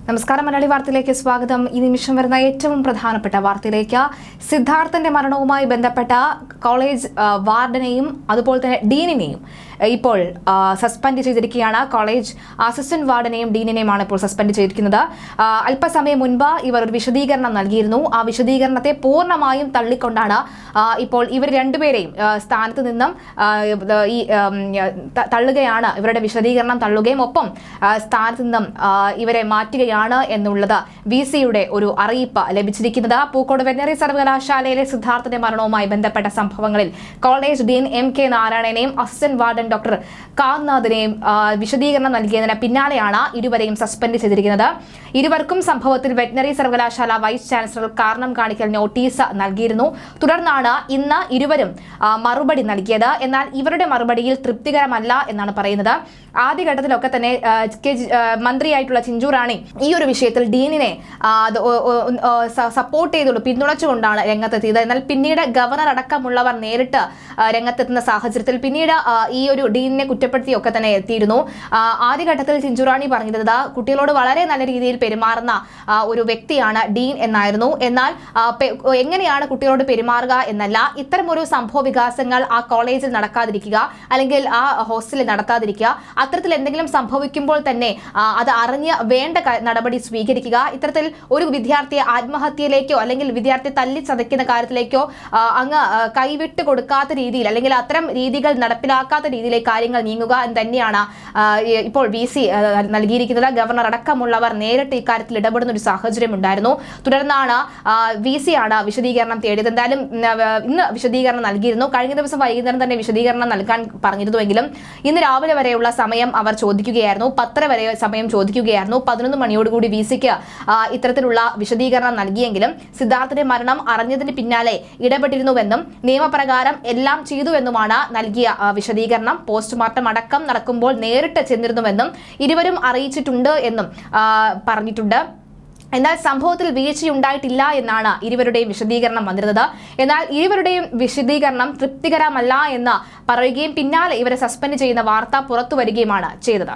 നമസ്കാരം. മലയാളി വാർത്തയിലേക്ക് സ്വാഗതം. ഈ നിമിഷം വരുന്ന ഏറ്റവും പ്രധാനപ്പെട്ട വാർത്തയിലേക്ക്. സിദ്ധാർത്ഥന്റെ മരണവുമായി ബന്ധപ്പെട്ട കോളേജ് വാർഡനെയും അതുപോലെ തന്നെ ഡീനിനെയും ഇപ്പോൾ സസ്പെൻഡ് ചെയ്തിരിക്കുകയാണ്. കോളേജ് അസിസ്റ്റന്റ് വാർഡനെയും ഡീനിനെയുമാണ് ഇപ്പോൾ സസ്പെൻഡ് ചെയ്തിരിക്കുന്നത്. അല്പസമയം മുൻപ് ഇവർ ഒരു വിശദീകരണം നൽകിയിരുന്നു. ആ വിശദീകരണത്തെ പൂർണ്ണമായും തള്ളിക്കൊണ്ടാണ് ഇപ്പോൾ ഇവർ രണ്ടുപേരെയും സ്ഥാനത്ത് നിന്നും തള്ളുകയാണ്. ഇവരുടെ വിശദീകരണം തള്ളുകയും ഒപ്പം സ്ഥാനത്ത് നിന്നും ഇവരെ മാറ്റുകയാണ് എന്നുള്ളത് VC-യുടെ ഒരു അറിയിപ്പ് ലഭിച്ചിരിക്കുന്നത്. പൂക്കോട് വെറ്ററിനറി സർവകലാശാലയിലെ സിദ്ധാർത്ഥന്റെ മരണവുമായി ബന്ധപ്പെട്ട സംഭവങ്ങളിൽ കോളേജ് ഡീൻ MK നാരായണനെയും അസിസ്റ്റന്റ് വാർഡൻ ഡോക്ടർ കാർനാഥിനെയും വിശദീകരണം നൽകിയതിന് പിന്നാലെയാണ് ഇരുവരെയും സസ്പെൻഡ് ചെയ്തിരിക്കുന്നത്. ഇരുവർക്കും സംഭവത്തിൽ വെറ്ററിനറി സർവകലാശാല വൈസ് ചാൻസലർ കാരണം കാണിക്കൽ നോട്ടീസ് നൽകിയിരുന്നു. തുടർന്നാണ് ഇന്ന് ഇരുവരും മറുപടി നൽകിയത്. എന്നാൽ ഇവരുടെ മറുപടിയിൽ തൃപ്തികരമല്ല എന്നാണ് പറയുന്നത്. ആദ്യഘട്ടത്തിലൊക്കെ തന്നെ മന്ത്രിയായിട്ടുള്ള ചിഞ്ചു റാണി ഈ ഒരു വിഷയത്തിൽ ഡീനിനെ സപ്പോർട്ട് ചെയ്തുള്ളൂ, പിന്തുണച്ചുകൊണ്ടാണ് രംഗത്തെത്തിയത്. എന്നാൽ പിന്നീട് ഗവർണർ അടക്കമുള്ളവർ നേരിട്ട് രംഗത്തെത്തുന്ന സാഹചര്യത്തിൽ പിന്നീട് ഈ ഒരു ഡീനിനെ കുറ്റപ്പെടുത്തിയൊക്കെ തന്നെ എത്തിയിരുന്നു. ആദ്യഘട്ടത്തിൽ ചിഞ്ചു റാണി പറഞ്ഞത് കുട്ടികളോട് വളരെ നല്ല രീതിയിൽ പെരുമാറുന്ന ഒരു വ്യക്തിയാണ് ഡീൻ എന്നായിരുന്നു. എന്നാൽ എങ്ങനെയാണ് കുട്ടികളോട് പെരുമാറുക എന്നല്ല, ഇത്തരം ഒരു സംഭവ വികാസങ്ങൾ ആ കോളേജിൽ നടക്കാതിരിക്കുക, അല്ലെങ്കിൽ ആ ഹോസ്റ്റലിൽ നടത്താതിരിക്കുക, അത്തരത്തിൽ എന്തെങ്കിലും സംഭവിക്കുമ്പോൾ തന്നെ അത് അറിഞ്ഞ് വേണ്ട നടപടി സ്വീകരിക്കുക. ഇത്തരത്തിൽ ഒരു വിദ്യാർത്ഥിയെ ആത്മഹത്യയിലേക്കോ അല്ലെങ്കിൽ വിദ്യാർത്ഥിയെ തല്ലി ചതയ്ക്കുന്ന കാര്യത്തിലേക്കോ അങ്ങ് കൈവിട്ട് കൊടുക്കാത്ത രീതിയിൽ അല്ലെങ്കിൽ അത്തരം രീതികൾ നടപ്പിലാക്കാത്ത രീതിയിലേക്ക് കാര്യങ്ങൾ നീങ്ങുക എന്ന് തന്നെയാണ് ഇപ്പോൾ VC നൽകിയിരിക്കുന്നത്. ഗവർണർ അടക്കമുള്ളവർ നേരിട്ട് ഇക്കാര്യത്തിൽ ഇടപെടുന്ന ഒരു സാഹചര്യം ഉണ്ടായിരുന്നു. തുടർന്നാണ് VC ആണ് വിശദീകരണം തേടിയത്. എന്തായാലും ഇന്ന് വിശദീകരണം നൽകിയിരുന്നു. കഴിഞ്ഞ ദിവസം വൈകുന്നേരം തന്നെ വിശദീകരണം നൽകാൻ പറഞ്ഞിരുന്നുവെങ്കിലും ഇന്ന് രാവിലെ വരെയുള്ള സമയം അവർ ചോദിക്കുകയായിരുന്നു. 10 വരെ സമയം ചോദിക്കുകയായിരുന്നു. 11 മണിയോടുകൂടി VC-ക്ക് ഇത്തരത്തിലുള്ള വിശദീകരണം നൽകിയെങ്കിലും സിദ്ധാർത്ഥന്റെ മരണം അറിഞ്ഞതിന് പിന്നാലെ ഇടപെട്ടിരുന്നുവെന്നും നിയമപ്രകാരം എല്ലാം ചെയ്തുവെന്നുമാണ് നൽകിയ വിശദീകരണം. പോസ്റ്റ്മോർട്ടം അടക്കം നടക്കുമ്പോൾ നേരിട്ട് ചെന്നിരുന്നുവെന്നും ഇരുവരും അറിയിച്ചിട്ടുണ്ട് എന്നും പറഞ്ഞിട്ടുണ്ട്. എന്നാൽ സംഭവത്തിൽ വീഴ്ചയുണ്ടായിട്ടില്ല എന്നാണ് ഇരുവരുടെയും വിശദീകരണം വന്നിരുന്നത്. എന്നാൽ ഇരുവരുടെയും വിശദീകരണം തൃപ്തികരമല്ല എന്ന് പറയുകയും പിന്നാലെ ഇവരെ സസ്പെൻഡ് ചെയ്യുന്ന വാർത്ത പുറത്തുവരികയുമാണ് ചെയ്തത്.